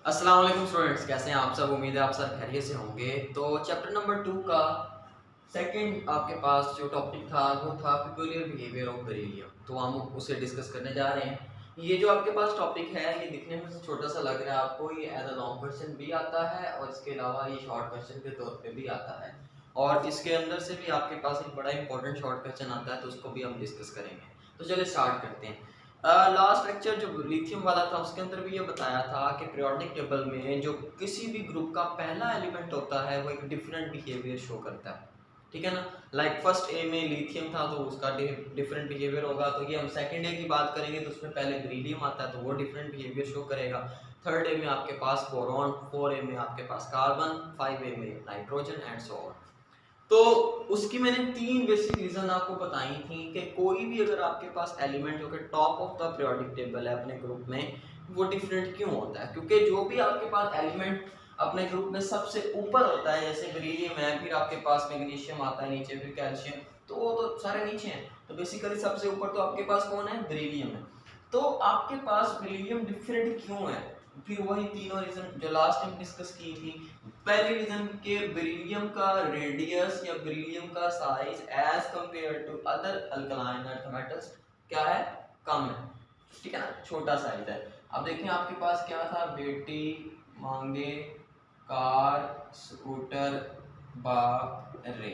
अस्सलाम वालेकुम स्टूडेंट्स, कैसे हैं आप सब। उम्मीद है आप सब खैरियत से होंगे। तो चैप्टर नंबर 2 का सेकंड आपके पास जो टॉपिक था वो था पेक्यूलियर बिहेवियर ऑफ बेरिलियम। तो हम उसे डिस्कस करने जा रहे हैं। ये जो आपके पास टॉपिक है ये दिखने में तो छोटा सा लग रहा है आपको, ये एज अ लॉन्ग क्वेश्चन भी आता है और इसके अलावा ये शॉर्ट क्वेश्चन के तौर पे भी आता है, और इसके अंदर से भी आपके पास एक बड़ा इंपॉर्टेंट शॉर्ट क्वेश्चन आता है, तो उसको भी हम डिस्कस करेंगे। तो चलिए स्टार्ट करते हैं। लास्ट लेक्चर जो लिथियम वाला था उसके अंदर भी ये बताया था कि पीरियोडिक टेबल में जो किसी भी ग्रुप का पहला एलिमेंट होता है वो एक डिफरेंट बिहेवियर शो करता है, ठीक है ना। लाइक फर्स्ट ए में लिथियम था तो उसका डिफरेंट बिहेवियर होगा। तो ये हम सेकंड ए की बात करेंगे तो उसमें पहले बेरिलियम आता है तो वो डिफरेंट बिहेवियर शो करेगा। थर्ड ए में आपके पास बोरॉन, फोर ए में आपके पास कार्बन, फाइव ए में नाइट्रोजन एंड सो ऑन। तो उसकी मैंने तीन बेसिक रीजन आपको बताई थी कि कोई भी अगर आपके पास एलिमेंट जो कि top of the periodic table है अपने ग्रुप में, वो डिफरेंट क्यों होता है? क्योंकि जो भी आपके पास एलिमेंट अपने ग्रुप में सबसे ऊपर होता है, जैसे बेरिलियम है, फिर आपके पास मैग्नीशियम आता है नीचे, फिर कैल्शियम, तो वो तो सारे नीचे हैं। तो बेसिकली सबसे ऊपर तो आपके पास कौन है? बेरिलियम है। तो आपके पास बेरिलियम डिफरेंट क्यों है? फिर वही तीनों रीजन जो लास्ट टाइम डिस्कस की थी। पहले रीजन के बेरिलियम का रेडियस या बेरिलियम का size as compare to other alkaline earth metals क्या है? कम है, ठीक है ना, छोटा साइज है। अब देखिए आपके पास क्या था? बेटी मांगे कार स्कूटर बाप रे,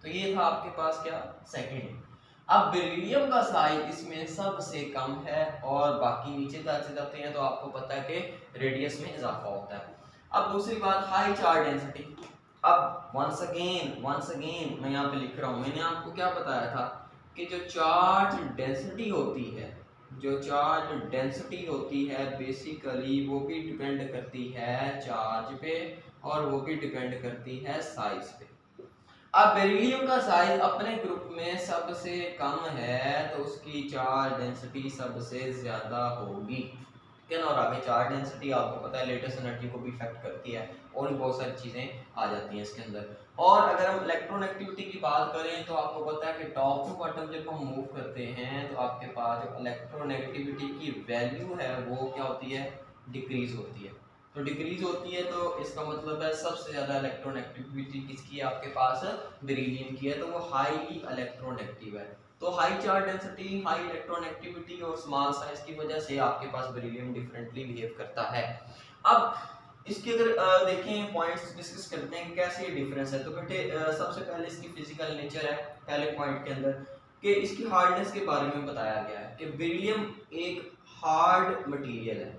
तो ये था आपके पास क्या? सेकंड। अब बेरिलियम का साइज इसमें सबसे कम है और बाकी नीचे जाते जाते हैं तो आपको पता है कि रेडियस में इजाफा होता है। अब दूसरी बात, हाई चार्ज डेंसिटी। अब वंस अगेन मैं यहाँ पे लिख रहा हूँ, मैंने आपको क्या बताया था कि जो चार्ज डेंसिटी होती है, जो चार्ज डेंसिटी होती है बेसिकली वो भी डिपेंड करती है चार्ज पे और वो भी डिपेंड करती है साइज पे। अब बेरिलियम का साइज अपने ग्रुप में सबसे कम है तो उसकी चार्ज डेंसिटी सबसे ज्यादा होगी, ठीक है ना। और आगे चार्ज डेंसिटी आपको पता है लेटेस्ट एनर्जी को भी इफेक्ट करती है और भी बहुत सारी चीजें आ जाती हैं इसके अंदर। और अगर हम इलेक्ट्रोनेगेटिविटी की बात करें तो आपको पता है कि टॉप टू बॉटम जब हम मूव करते हैं तो आपके पास जो इलेक्ट्रोनेगेटिविटी की वैल्यू है वो क्या होती है? डिक्रीज होती है। तो डिक्रीज होती है तो इसका मतलब है सबसे ज्यादा इलेक्ट्रोनेगेटिविटी किसकी है? आपके पास बेरिलियम की है, तो वो हाईली इलेक्ट्रोनेगेटिव है। तो high charge density, high electronegativity और स्मॉल साइज की वजह से आपके पास बेरिलियम डिफरेंटली बिहेव करता है। अब इसके अगर देखें पॉइंट्स डिस्कस करते हैं कैसे ये डिफरेंस है। तो बेटे सबसे पहले इसकी फिजिकल नेचर है पहले पॉइंट के अंदर, कि इसकी हार्डनेस के बारे में बताया गया है कि बेरिलियम एक हार्ड मटेरियल है।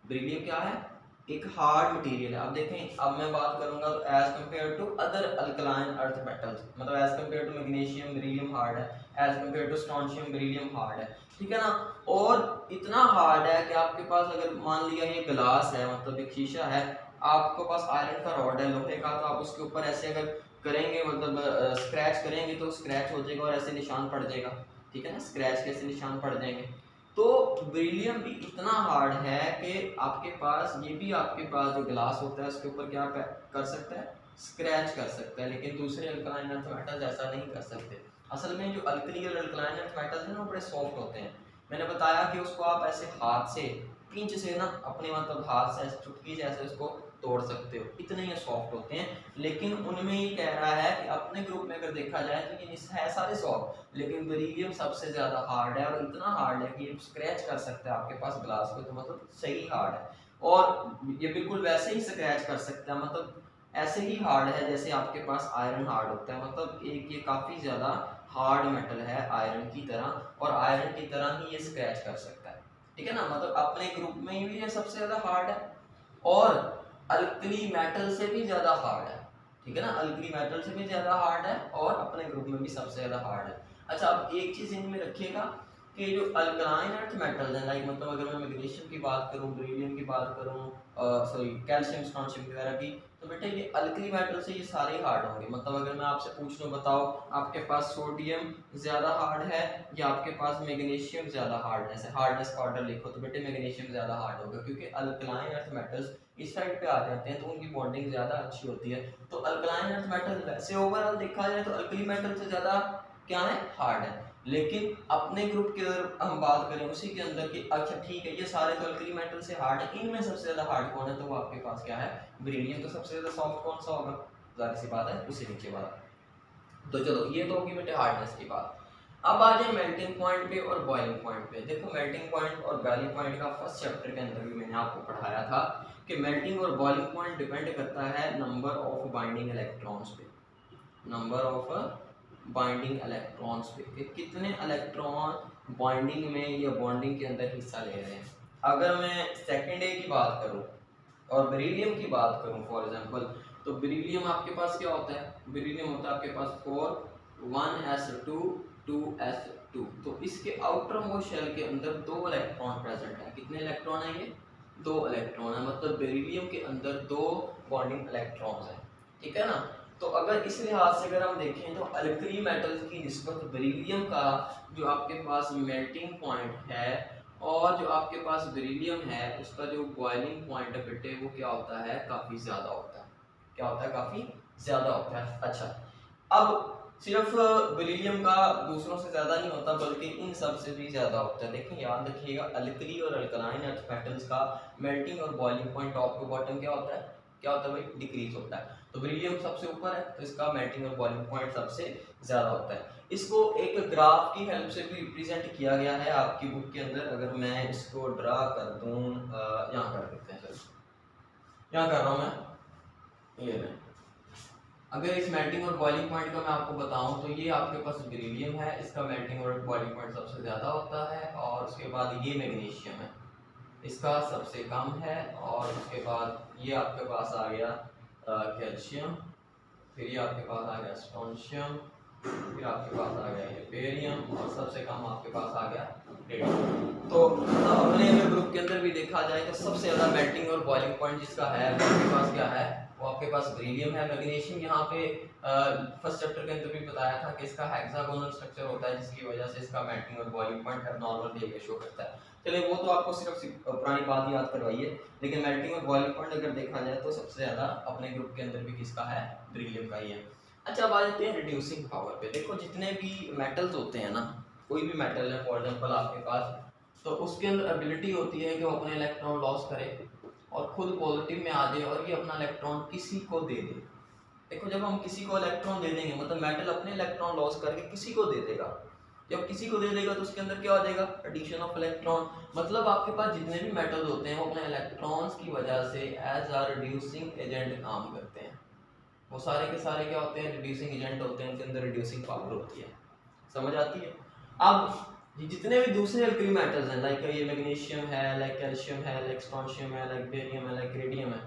बेरिलियम क्या है? एक हार्ड मटेरियल है। अब देखें, अब मैं बात करूंगा तो as compare to other alkaline earth metals, मतलब as compare to magnesium beryllium hard है, as compare to strontium beryllium hard है, ठीक है ना। और इतना हार्ड है कि आपके पास अगर मान लिया ये ग्लास है, मतलब एक शीशा है, आपके पास आयरन का रॉड है लोहे का, तो आप उसके ऊपर ऐसे अगर करेंगे, मतलब स्क्रैच करेंगे तो स्क्रैच हो जाएगा और ऐसे निशान पड़ जाएगा, ठीक है ना, स्क्रैच के ऐसे निशान पड़ जाएंगे। तो बेरिलियम भी इतना हार्ड है कि आपके पास ये भी आपके पास जो ग्लास होता है उसके ऊपर क्या कर सकता है? स्क्रैच कर सकता है, लेकिन दूसरे अल्कलाइन अर्थ मेटल्स ऐसा नहीं कर सकते। असल में जो अल्कली और अल्कलाइन अर्थ मेटल्स हैं ना वो बड़े सॉफ्ट होते हैं। मैंने बताया कि उसको आप ऐसे हाथ से पिंच से ना अपने मतलब हाथ से ऐसे चुटकी से ऐसे उसको तोड़ सकते हो, इतने ही सॉफ्ट होते हैं। लेकिन उनमें ये कह रहा है कि अपने ग्रुप में अगर देखा जाए तो ये है सारे सॉफ्ट, लेकिन बेरिलियम सबसे ज्यादा हार्ड है और इतना हार्ड है कि ये स्क्रैच कर सकता है आपके पास ग्लास को, तो मतलब सही हार्ड है। और ये बिल्कुल वैसे ही स्क्रैच कर सकता है, मतलब ऐसे ही हार्ड है जैसे आपके पास आयरन हार्ड होता है। मतलब एक ये काफी ज्यादा हार्ड मेटल है आयरन की तरह, और आयरन की तरह ही ये स्क्रैच कर सकता है, ठीक है ना। मतलब अपने ग्रुप में ही ये सबसे ज्यादा हार्ड है और अल्कली मेटल से भी ज्यादा हार्ड है, ठीक है ना, अल्कली मेटल से भी ज्यादा हार्ड है और अपने ग्रुप में भी सबसे ज्यादा हार्ड है। अच्छा, अब एक चीज इनमें रखिएगा कि जो अल्कलाइन अर्थ मेटल्स हैं, लाइक मतलब अगर मैं मैग्नीशियम की बात करूं, बेरिलियम की बात करूं, सॉरी कैल्शियम स्ट्रोंशियम वगैरह की, तो बेटा ये अल्कली मेटल से ये सारे हार्ड होंगे। मतलब अगर मैं आपसे पूछ लूं, बताओ आपके पास सोडियम ज्यादा हार्ड है या आपके पास मैग्नीशियम ज्यादा हार्डनेस है? हार्डनेस का ऑर्डर लिखो तो बेटे मैग्नीशियम ज्यादा हार्ड होगा, क्योंकि अल्कलाइन अर्थ मेटल्स इस साइड पे आ जाते हैं तो उनकी बॉन्डिंग ज्यादा अच्छी होती है। तो अल्कलाइन अर्थ मेटल वैसे ओवरऑल देखा जाए तो अल्कली मेटल से ज्यादा क्या है? हार्ड है। लेकिन अपने ग्रुप की अगर हम बात करें उसी के अंदर कि अच्छा ठीक है ये सारे तो अल्कली मेटल से हार्ड है, इनमें सबसे ज्यादा हार्ड कौन है, तो वो आपके पास क्या है, बेरिलियम। तो सबसे ज्यादा सॉफ्ट कौन सा होगा, जाहिर सी बात है उससे नीचे वाला। तो चलो ये तो होगी बेटे हार्डनेस की बात। अब आ जाए मेल्टिंग पॉइंट पे और बॉइलिंग पॉइंट पे। देखो मेल्टिंग पॉइंट और बॉइलिंग पॉइंट का फर्स्ट चैप्टर के अंदर भी मैंने आपको पढ़ाया था कि मेल्टिंग और बॉइलिंग पॉइंट डिपेंड करता है नंबर ऑफ बाइंडिंग इलेक्ट्रॉन्स पे, नंबर ऑफ बाइंडिंग इलेक्ट्रॉन्स पे, कि कितने इलेक्ट्रॉन बॉन्डिंग में या बॉन्डिंग के अंदर हिस्सा ले रहे हैं। अगर मैं सेकेंड ए की बात करूं और बेरिलियम की बात करूं फॉर एग्जांपल, तो बेरिलियम आपके पास क्या होता है, बेरिलियम होता है आपके पास 4 1s2 2s2। तो इसके आउटर मोस्ट शेल के अंदर 2 इलेक्ट्रॉन प्रेजेंट है। कितने इलेक्ट्रॉन है ये, 2 इलेक्ट्रॉन है, मतलब बेरिलियम के अंदर 2 बॉन्डिंग इलेक्ट्रॉन्स हैं, ठीक है ना। तो अगर इस लिहाज से अगर हम देखें तो अल्कली मेटल्स की निस्बत बेरिलियम का जो आपके पास मेल्टिंग पॉइंट है और जो आपके पास बेरिलियम है उसका जो बॉइलिंग पॉइंट है बेटे वो क्या होता है, काफ़ी ज़्यादा होता है। क्या होता है, काफ़ी ज़्यादा होता है। अच्छा अब सिर्फ बेरिलियम का दूसरों से ज़्यादा नहीं होता बल्कि इन सब से भी ज़्यादा होता है। देखिए याद रखिएगा अल्कली और अल्कलाइन अर्थ मेटल्स का मेल्टिंग और boiling point top to bottom क्या होता है, क्या होता है भाई, डिक्रीज होता है। तो बेरिलियम सबसे ऊपर है तो इसका मेल्टिंग और बॉइलिंग पॉइंट सबसे ज़्यादा होता है। इसको एक ग्राफ की हेल्प से भी रिप्रेजेंट किया गया है आपकी बुक के अंदर। अगर मैं इसको ड्रा कर दूँ, यहाँ कर देते हैं, चलो यहाँ कर रहा हूँ मैं, ये मैं अगर इस मेल्टिंग और बॉइलिंग पॉइंट का मैं आपको बताऊं तो ये आपके पास बेरिलियम है, इसका मेल्टिंग और बॉइलिंग पॉइंट सबसे ज़्यादा होता है, और उसके बाद ये मैग्नीशियम है, इसका सबसे कम है, और उसके बाद ये आपके पास आ गया कैल्शियम, फिर ये आपके पास आ गया स्ट्रोंशियम, फिर आपके पास आ गया ये बेरियम, और सबसे कम आपके पास आ गया रेडियम। तो अपने ग्रुप के अंदर भी देखा जाए तो सबसे ज़्यादा मेल्टिंग और बॉइलिंग पॉइंट जिसका है वो आपके पास क्या है, वो आपके पास बेरिलियम है। मैग्नीशियम यहाँ पे फर्स्ट चैप्टर के अंदर भी बताया था कि इसका हेक्सागोनल स्ट्रक्चर होता है जिसकी वजह से इसका मेल्टिंग और boiling point abnormal behaviour show करता है। चलिए वो तो आपको सिर्फ पुरानी बात याद करवाइए, लेकिन मेल्टिंग और बॉइलिंग पॉइंट अगर देखा जाए तो सबसे ज़्यादा अपने ग्रुप के अंदर भी किसका है, बेरिलियम का ही है। अच्छा अब आ जाते हैं रिड्यूसिंग पावर पे। देखो जितने भी मेटल्स होते हैं ना, कोई भी मेटल है फॉर एग्जांपल आपके पास, तो उसके अंदर एबिलिटी होती है कि वो अपने इलेक्ट्रॉन लॉस करे और खुद पॉजिटिव में आ जाए और ये अपना इलेक्ट्रॉन किसी को दे दे। देखो जब हम किसी को इलेक्ट्रॉन दे देंगे मतलब मेटल अपने इलेक्ट्रॉन लॉस करके किसी को दे देगा, जब किसी को दे देगा तो उसके अंदर क्या हो जाएगा, एडिशन ऑफ इलेक्ट्रॉन। मतलब आपके पास जितने भी मेटल्स होते हैं वो अपने इलेक्ट्रॉन्स की वजह से एज आ रिड्यूसिंग एजेंट काम करते हैं। वो सारे के सारे क्या होते हैं, रिड्यूसिंग एजेंट होते हैं, उनके अंदर रिड्यूसिंग पावर होती है। समझ आती है। अब ये जितने भी दूसरे अल्कली मेटल्स हैं लाइक ये मैग्नीशियम है, लाइक कैल्शियम है, लाइक स्ट्रोंशियम है, लाइक बेरियम है, लाइक रेडियम है,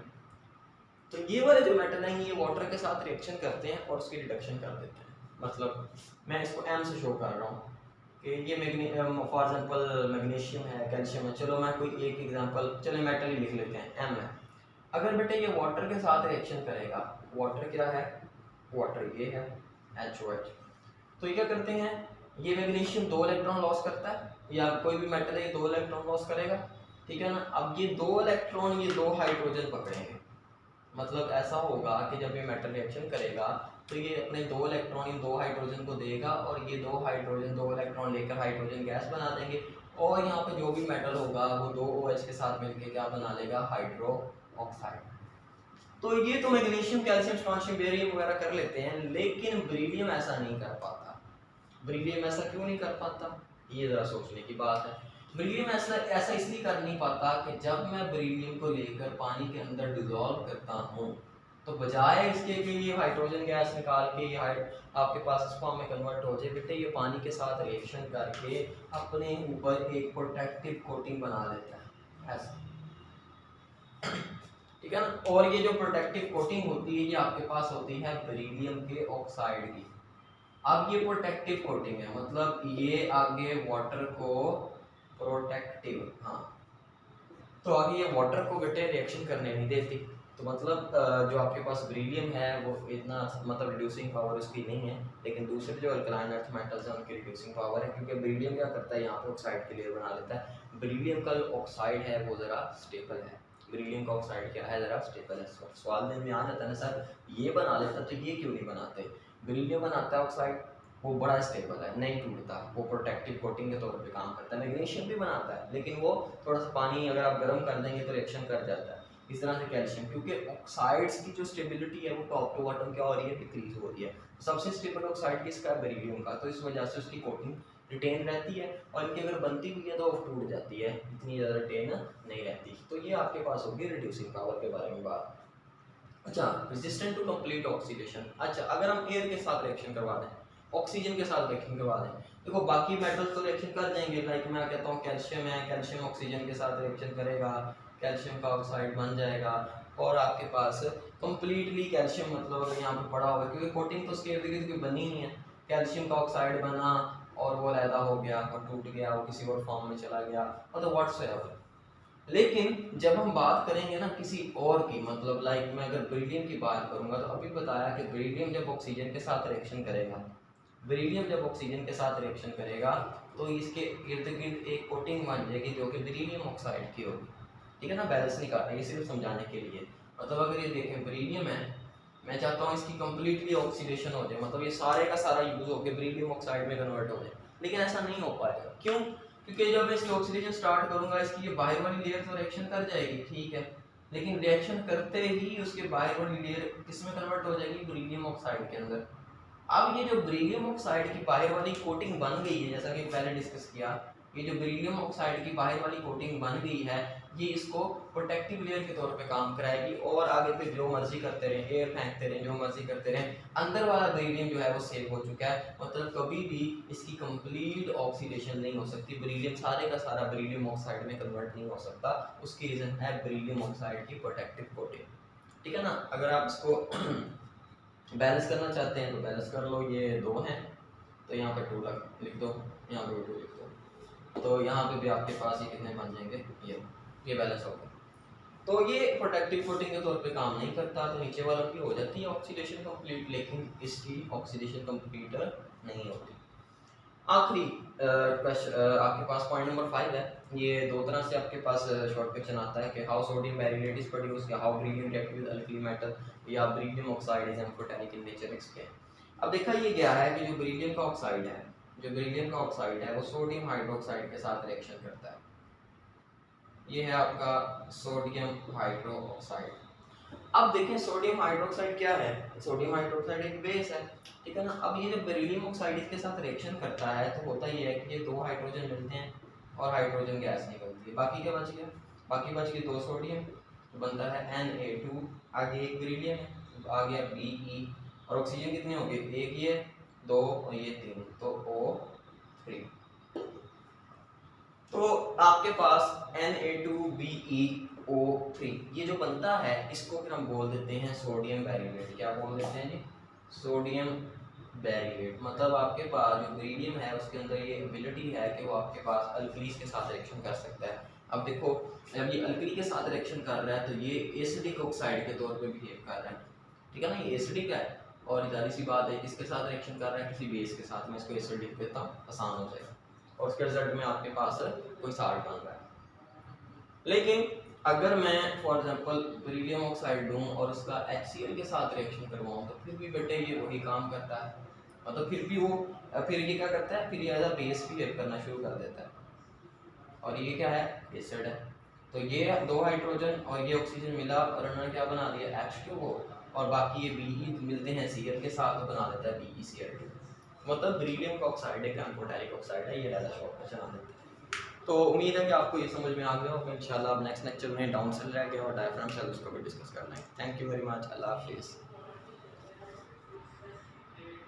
तो ये वाले जो मेटल हैं ये वाटर के साथ रिएक्शन करते हैं और उसकी रिडक्शन कर देते हैं। मतलब मैं इसको एम से शो कर रहा हूँ कि ये फॉर एग्जांपल मैग्नीशियम है, कैल्शियम है, चलो मैं कोई एक एग्जांपल चले मेटल ही लिख लेते हैं, एम है। अगर बेटे ये वाटर के साथ रिएक्शन करेगा, वाटर क्या है, वाटर ये है HOH, तो ये क्या करते हैं, ये मैग्नीशियम 2 इलेक्ट्रॉन लॉस करता है, या कोई भी मेटल है ये 2 इलेक्ट्रॉन लॉस करेगा, ठीक है ना। अब ये 2 इलेक्ट्रॉन ये 2 हाइड्रोजन पकड़ेंगे, मतलब ऐसा होगा कि जब ये मेटल रिएक्शन करेगा तो ये अपने 2 इलेक्ट्रॉन इन 2 हाइड्रोजन को देगा और ये 2 हाइड्रोजन 2 इलेक्ट्रॉन लेकर हाइड्रोजन गैस बना देंगे, और यहाँ पे जो भी मेटल होगा वो 2 OH के साथ मिलकर क्या बना लेगा, हाइड्रो ऑक्साइड। तो ये तो मैग्नीशियम कैल्शियम स्ट्रोंशियम बेरियम वगैरह कर लेते हैं, लेकिन बेरिलियम ऐसा नहीं कर पाता। बेरिलियम ऐसा क्यों नहीं कर पाता, ये जरा सोचने की बात है। बेरिलियम ऐसा ऐसा इसलिए कर नहीं पाता कि जब मैं बेरिलियम को लेकर पानी के अंदर डिजोल्व करता हूँ तो बजाय इसके कि ये हाइड्रोजन गैस निकाल के ये आपके पास स्पर्म में कन्वर्ट हो जाए, बेटे ये पानी के साथ रिएक्शन करके अपने ऊपर एक प्रोटेक्टिव कोटिंग बना लेता है ऐसा, ठीक है ना। और ये जो प्रोटेक्टिव कोटिंग होती है ये आपके पास होती है बेरिलियम के ऑक्साइड की। अब ये प्रोटेक्टिव कोटिंग है, मतलब ये आगे वाटर को प्रोटेक्टिव, हाँ, तो आगे ये वाटर को बेटे रिएक्शन करने नहीं देती। तो मतलब जो आपके पास बेरिलियम है वो इतना मतलब रिड्यूसिंग पावर उसकी नहीं है, लेकिन दूसरे जो अल्कलाइन अर्थ मेटल्स हैं उनकी रिड्यूसिंग पावर है, क्योंकि बेरिलियम क्या करता है, यहाँ पे ऑक्साइड की लेयर बना लेता है। बेरिलियम का जो ऑक्साइड है वो ज़रा स्टेबल है, बेरिलियम का ऑक्साइड क्या है, ज़रा स्टेबल है। सवाल में आ जाता है ना सर ये बना लेता तो ये क्यों नहीं बनाते, बेरिलियम बनाता है ऑक्साइड, वो बड़ा स्टेबल है, नहीं टूटता, वो प्रोटेक्टिव कोटिंग के तौर पे काम करता है। मैग्नीशियम भी बनाता है, लेकिन वो थोड़ा सा पानी अगर आप गर्म कर देंगे तो रिएक्शन कर जाता है। इस तरह से कैल्शियम, क्योंकि ऑक्साइड्स की जो स्टेबिलिटी है वो टॉप टू बॉटम क्या हो रही है, डिक्रीज हो रही है। सबसे स्टेबल ऑक्साइड किसका है, बेरिलियम का, तो इस वजह से उसकी कोटिंग रिटेन रहती है, और इनकी अगर बनती भी है तो टूट जाती है, इतनी ज़्यादा रिटेन नहीं रहती। तो ये आपके पास होगी रिड्यूसिंग पावर के बारे में बात। अच्छा, रेजिस्टेंट टू कंप्लीट ऑक्सीडेशन। अच्छा, अगर हम एयर के साथ रिएक्शन करवा दें, ऑक्सीजन के साथ रिएक्शन करवा दें, देखो बाकी मेटल्स तो रिएक्शन कर जाएंगे, लाइक मैं कहता हूँ कैल्शियम है, कैल्शियम ऑक्सीजन के साथ रिएक्शन करेगा, कैल्शियम का ऑक्साइड बन जाएगा, और आपके पास कंप्लीटली कैल्शियम, मतलब अगर यहाँ पे पड़ा हुआ है, क्योंकि कोटिंग तो उसके इर्द गिर्द कोई बनी नहीं है, कैल्शियम का ऑक्साइड बना और वो अलहदा हो गया और टूट गया, वो किसी और फॉर्म में चला गया, मतलब व्हाट्सएवर। लेकिन जब हम बात करेंगे ना किसी और की, मतलब लाइक मैं अगर बेरिलियम की बात करूंगा, तो अभी बताया कि बेरिलियम जब ऑक्सीजन के साथ रिएक्शन करेगा, बेरिलियम जब ऑक्सीजन के साथ रिएक्शन करेगा तो इसके इर्द गिर्द एक कोटिंग बन जाएगी जो कि बेरिलियम ऑक्साइड की होगी। ठीक है ना, बैलेंस नहीं कर रहा, ये सिर्फ समझाने के लिए। मतलब अगर ये देखें बेरिलियम है, मैं चाहता हूँ इसकी कंप्लीटली ऑक्सीडेशन हो जाए, मतलब ये सारे का सारा यूज होकर बेरिलियम ऑक्साइड में कन्वर्ट हो जाए, लेकिन ऐसा नहीं हो पाएगा। क्यों? क्योंकि जब मैं इसकी ऑक्सीडेशन स्टार्ट करूंगा, इसकी ये बाहर वाली लेयर तो रिएक्शन कर जाएगी, ठीक है, लेकिन रिएक्शन करते ही उसके बाहर वाली लेयर किसमें कन्वर्ट हो जाएगी, बेरिलियम ऑक्साइड के अंदर। अब ये जो बेरिलियम ऑक्साइड की बाहर वाली कोटिंग बन गई है, जैसा कि पहले डिस्कस किया, ये जो बेरिलियम ऑक्साइड की बाहर वाली कोटिंग बन गई है, ये इसको प्रोटेक्टिव लेयर के तौर पे काम कराएगी, और आगे फिर जो मर्जी करते रहे, एयर फेंकते रहे, जो मर्जी करते रहे, अंदर वाला बेरिलियम जो है वो सेव हो चुका है, मतलब कभी भी इसकी कंप्लीट ऑक्सीडेशन नहीं हो सकती, बेरिलियम सारे का सारा बेरिलियम ऑक्साइड में कन्वर्ट नहीं हो सकता। उसकी रीजन है बेरिलियम ऑक्साइड की प्रोटेक्टिव कोटिंग। ठीक है ना, अगर आप इसको बैलेंस करना चाहते हैं तो बैलेंस कर लो, ये 2 हैं तो यहाँ पे 2 लिख दो, यहाँ पे 2 लिख दो, तो यहाँ पे भी आपके पास ये कितने बन जाएंगे, ये बैलेंस हो गया। तो ये प्रोटेक्टिव कोटिंग के तौर पे काम नहीं करता, तो नीचे वाला की हो जाती है ऑक्सीडेशन कंप्लीट, लेकिन इसकी ऑक्सीडेशन कंप्लीट नहीं होती। आखिरी आपके पास पॉइंट नंबर 5 है, ये 2 तरह से आपके पास शॉर्ट क्वेश्चन आता है कि how sodium beryllate is produced, या how beryllium react with alkali metal, या beryllium oxide is amphoteric in nature, explain. अब देखा ये गया है कि जो बेरिलियम का ऑक्साइड है, जो बेरिलियम का ऑक्साइड है वो सोडियम हाइड्रोक्साइड के साथ रिएक्शन करता है। ये है आपका सोडियम हाइड्रोक्साइड। अब देखें सोडियम हाइड्रोक्साइड क्या है, सोडियम हाइड्रोक्साइड एक बेस है, ठीक है ना। अब ये जब बेरिलियम ऑक्साइड इसके साथ रिएक्शन करता है तो होता ये है कि ये 2 हाइड्रोजन मिलते हैं और हाइड्रोजन गैस निकलती है, बाकी क्या बच गया, बाकी बच गए 2 सोडियम, तो बनता है Na2, आगे एक बेरिलियम है, तो आ गया Be, और ऑक्सीजन कितने हो गए, एक ये 2 और ये 3, तो O3। तो आपके पास Na2BeO3 ये जो बनता है, इसको फिर हम बोल देते हैं सोडियम बेरिलेट। क्या बोल देते हैं जी, सोडियम बेरिलेट। मतलब आपके पास जो बेरिलियम है उसके अंदर ये एबिलिटी है कि वो आपके पास अल्कलीज के साथ रिएक्शन कर सकता है। अब देखो, जब ये अल्कली के साथ रिएक्शन कर रहा है तो ये एसिडिक ऑक्साइड के तौर पे बिहेव कर रहा है, ठीक है ना, ये एसिडिक है, और जाहिर सी बात है किसके साथ रिएक्शन कर रहा है, किसी बेस के साथ। मैं इसको एसिडिक देता हूँ, आसान हो जाएगा, और उसके रिजल्ट में आपके पास कोई साल्ट बन रहा है। लेकिन अगर मैं फॉर एग्जांपल बेरिलियम ऑक्साइड लूँ और उसका HCl के साथ रिएक्शन करवाऊँ, तो फिर भी बेटे ये वही काम करता है, मतलब फिर भी वो फिर ये क्या करता है, फिर ये एज अ बेस बिहेव करना शुरू कर देता है, और ये क्या है, एसिड है। तो ये 2 हाइड्रोजन और ये ऑक्सीजन मिला और उन्होंने क्या बना दिया, H2O, और बाकी ये Be मिलते हैं Cl के साथ, तो बना देता है BeCl2। मतलब बेरिलियम का ऑक्साइड एक एम्फोटेरिक ऑक्साइड है, ये ज़्यादा शॉर्ट में चला देते हैं। तो उम्मीद है कि आपको ये समझ में आ गया होगा। इंशाल्लाह अब नेक्स्ट लेक्चर में डाउन सेल रह गया और डायफ्राम सेल, उसको भी डिस्कस करना है। थैंक यू वेरी मच, अल्लाह हाफिज़।